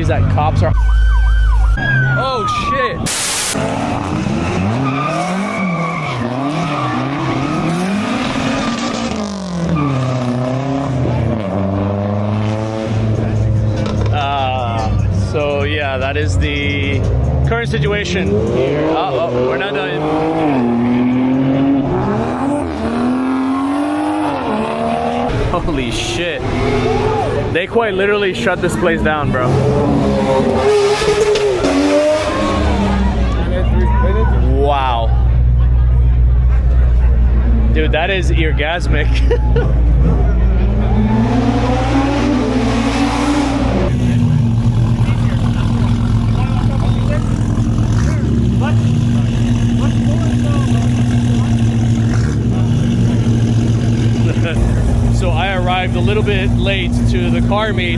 is that cops are... Oh shit! So yeah, that is the current situation here. Uh-oh, we're not done. Holy shit. They quite literally shut this place down, bro. Wow. Dude, that is orgasmic. So I arrived a little bit late to the car meet.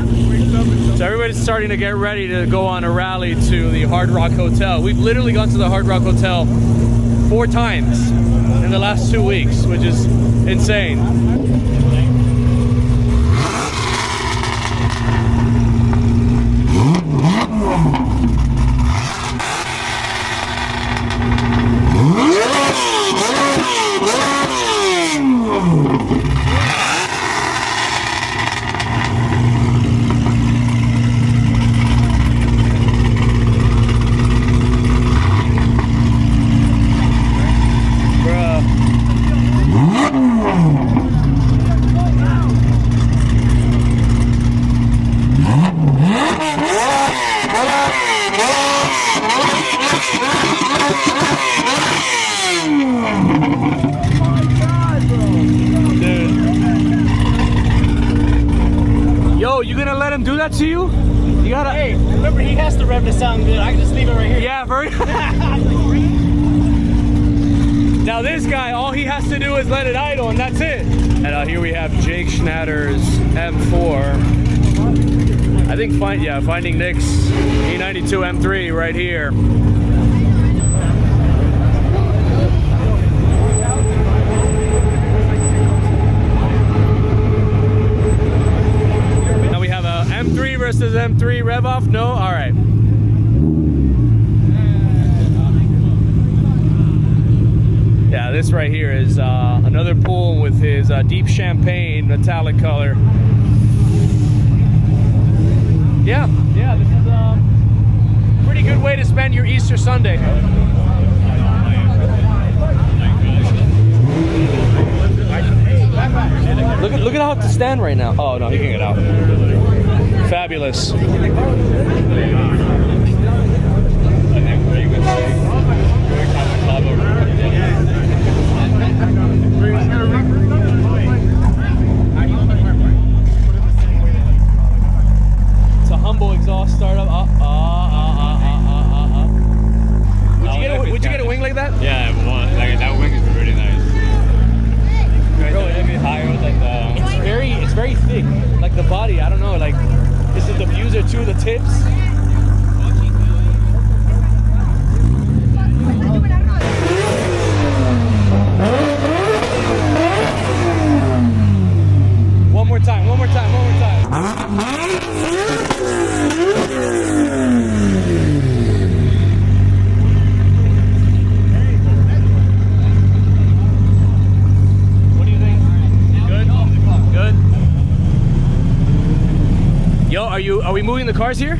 So everybody's starting to get ready to go on a rally to the Hard Rock Hotel. We've literally gone to the Hard Rock Hotel 4 times in the last 2 weeks, which is insane. You gonna let him do that to you? You gotta. Hey, remember he has to rev to sound good. I can just leave it right here. Yeah, very. Now this guy, all he has to do is let it idle, and that's it. And here we have Jake Schnatter's M4. I think Finding Nick's E92 M3 right here. M3 versus M3 rev off? No? All right. Yeah, this right here is another pool with his deep champagne metallic color. Yeah, this is a pretty good way to spend your Easter Sunday. Look at how it's stand right now. Oh no, he can get out. Fabulous. It's a humble exhaust startup. Would you get a wing like that? Yeah, like that wing is really nice. Bro, it'd be higher with like the... It's very thick. Like the body, I don't know, like is the diffuser to the tips? One more time. What do you think? Good? Yo, are we moving the cars here?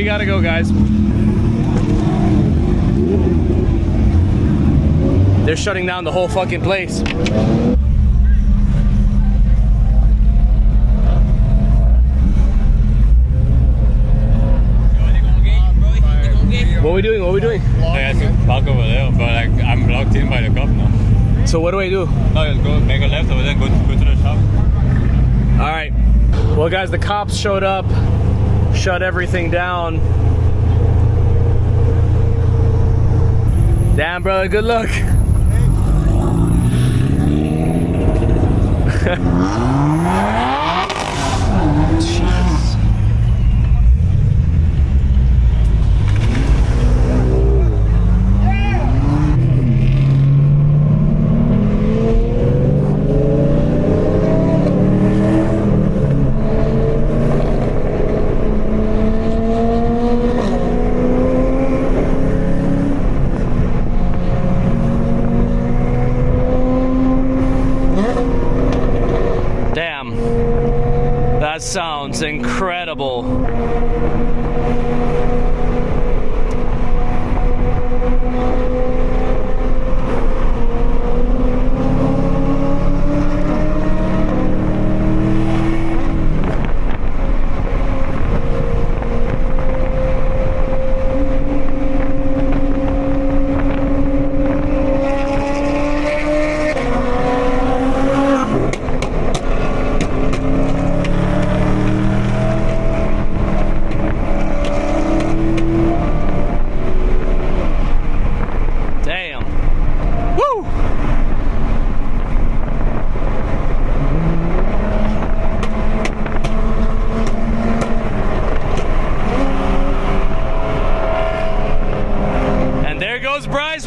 we gotta go, guys. They're shutting down the whole fucking place. What are we doing? What are we doing? I have to park over there, but like, I'm blocked in by the cop now. So what do I do? No, just go make a left over there, go to the shop. All right. Well, guys, the cops showed up, shut everything down. Damn, brother, good luck. Jeez. Damn, that sounds incredible.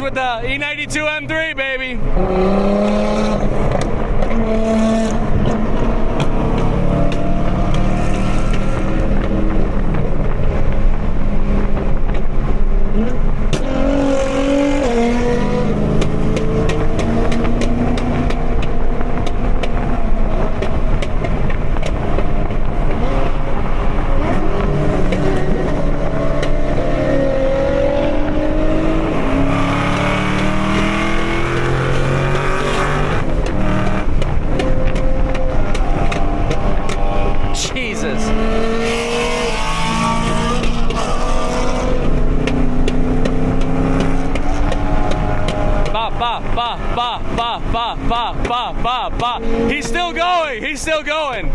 With the E92 M3, baby. Jesus. Ba ba ba ba ba ba ba ba ba ba. He's still going. He's still going.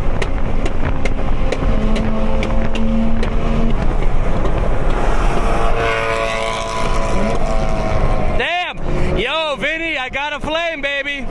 Damn. Yo, Vinny, I got a flame, baby.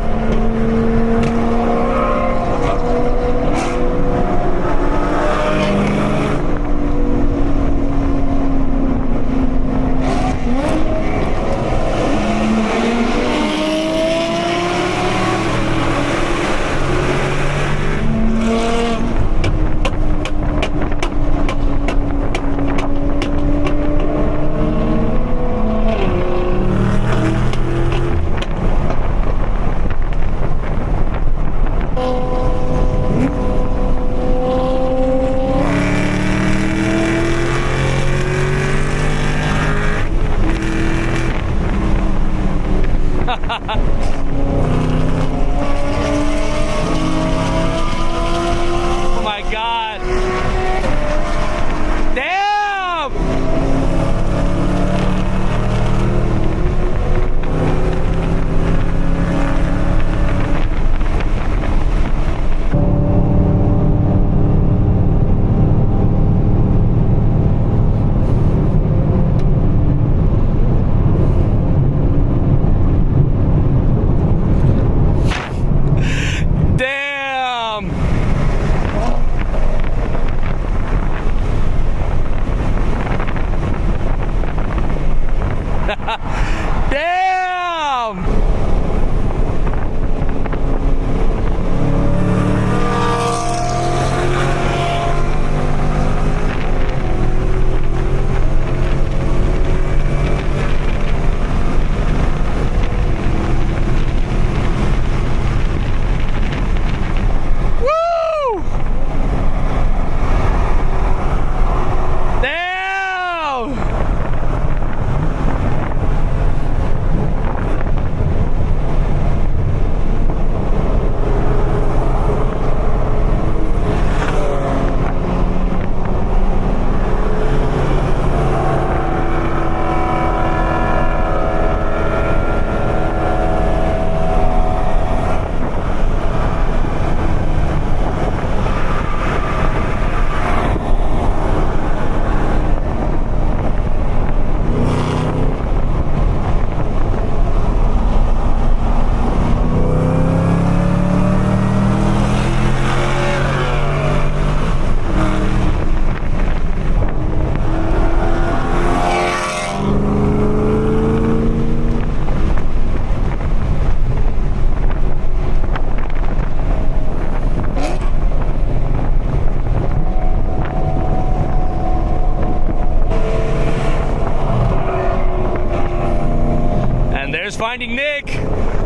finding Nick,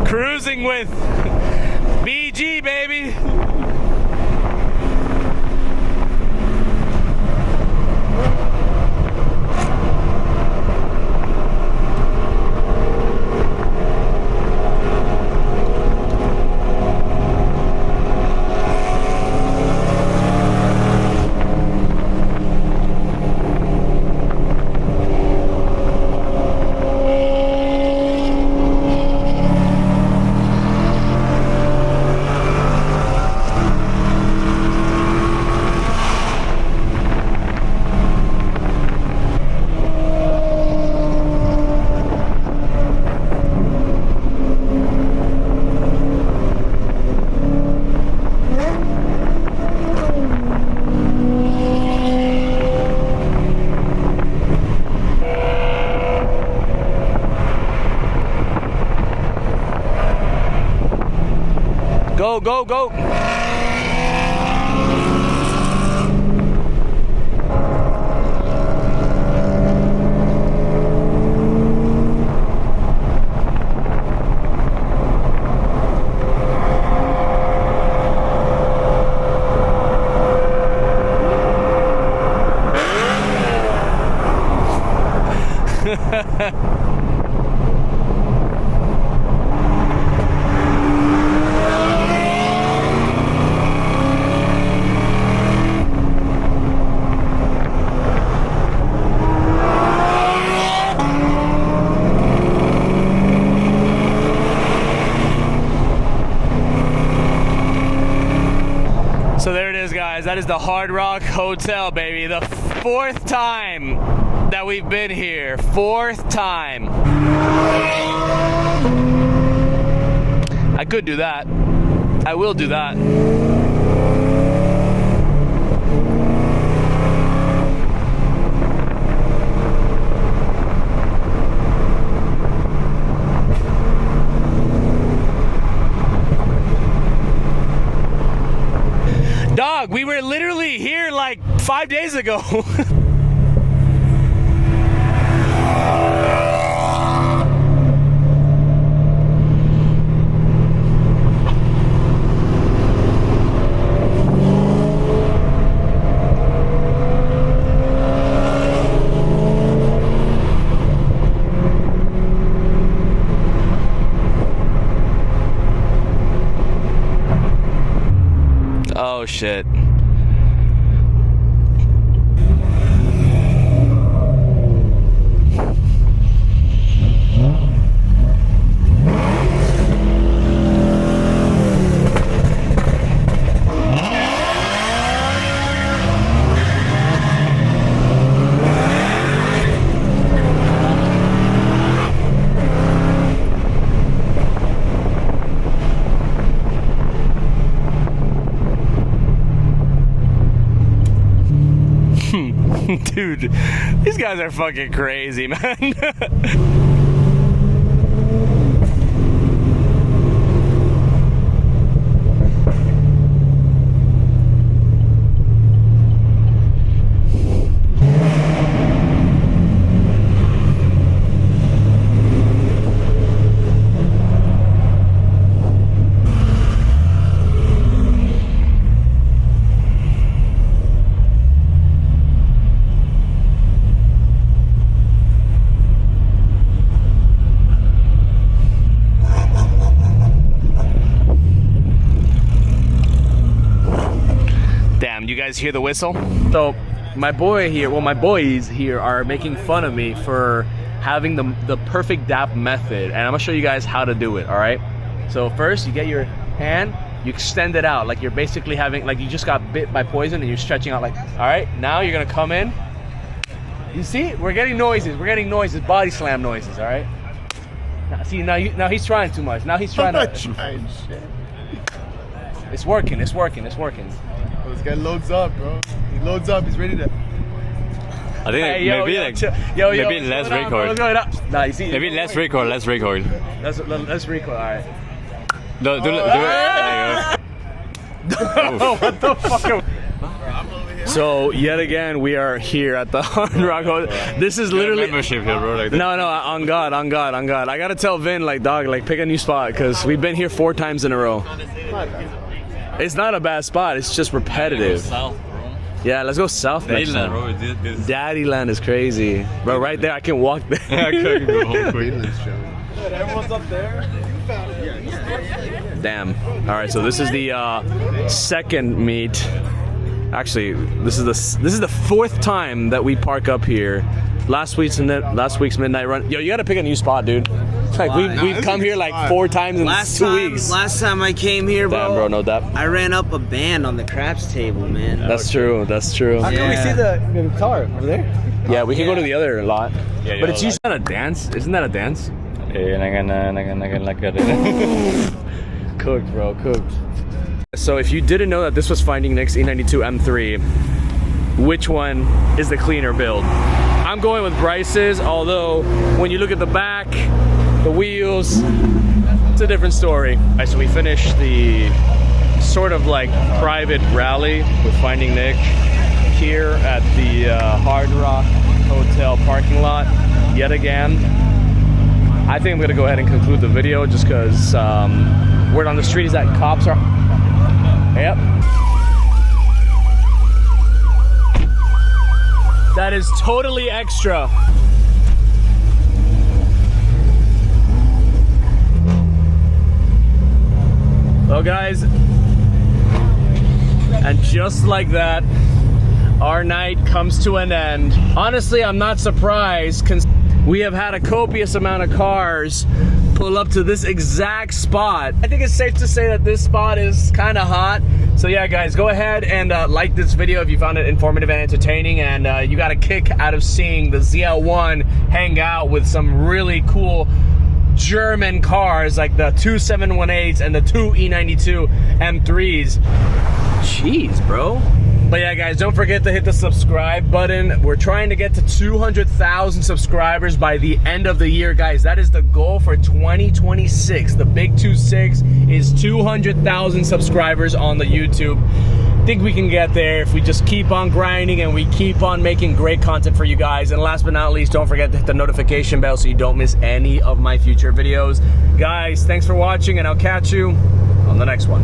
cruising with BG, baby. Go, go, go. So there it is, guys. That is the Hard Rock Hotel, baby. The 4th time that we've been here. 4th time. I could do that. I will do that. Dog, we were literally here like 5 days ago. Oh shit. Dude, these guys are fucking crazy, man. You guys hear the whistle? So my boys here are making fun of me for having the perfect dap method, and I'm gonna show you guys how to do it. All right, so first you get your hand, you extend it out like you're basically having, like you just got bit by poison and you're stretching out like, all right, now you're gonna come in. You see, we're getting noises, body slam noises. All right, now, see, now he's trying too much. Now he's trying to trying shit. It's working. Oh, this guy loads up, bro. He loads up. He's ready to. I think maybe let's record. Nah, you see, Maybe let's record. Let's record. All right. Do it. There you go. Oh, what the fuck? I'm over here. So yet again, we are here at the Hard Rock Hotel. This is literally membership here, bro. Like no, on God. I gotta tell Vin, like, dog, like, pick a new spot because we've been here 4 times in a row. It's not a bad spot. It's just repetitive. South, bro. Yeah, let's go south next Daddyland, time. bro. This. Daddyland is crazy, bro. Right there, I can walk there. I couldn't go home quick. Everyone's up there. Damn. All right, so this is the second meet. Actually, this is the 4th time that we park up here. Last week's midnight run. Yo, you gotta pick a new spot, dude. Like we've come here like 4 times in 2 weeks. Last time I came here, bro. Damn, bro, no doubt. I ran up a band on the craps table, man. That's true. That's true. How can we see the car over there? Yeah, we can go to the other lot. Yeah, but it's usually not a dance. Isn't that a dance? Cooked, bro. Cooked. So if you didn't know that this was Finding Nick's E92 M3, which one is the cleaner build? I'm going with Bryce's, although when you look at the back, the wheels, it's a different story. All right, so we finished the sort of like private rally with Finding Nick here at the Hard Rock Hotel parking lot yet again. I think I'm gonna go ahead and conclude the video just because word on the street is that cops are. Yep. That is totally extra. Well, guys, and just like that, our night comes to an end. Honestly, I'm not surprised. We have had a copious amount of cars pull up to this exact spot. I think it's safe to say that this spot is kind of hot. So yeah, guys, go ahead and like this video if you found it informative and entertaining, and you got a kick out of seeing the ZL1 hang out with some really cool German cars like the 2 718s and the 2 E92 M3s. Jeez, bro. But yeah, guys, don't forget to hit the subscribe button. We're trying to get to 200,000 subscribers by the end of the year, guys. That is the goal for 2026. The big 26 is 200,000 subscribers on the YouTube. Think we can get there if we just keep on grinding and we keep on making great content for you guys. And last but not least, don't forget to hit the notification bell so you don't miss any of my future videos. Guys, thanks for watching, and I'll catch you on the next one.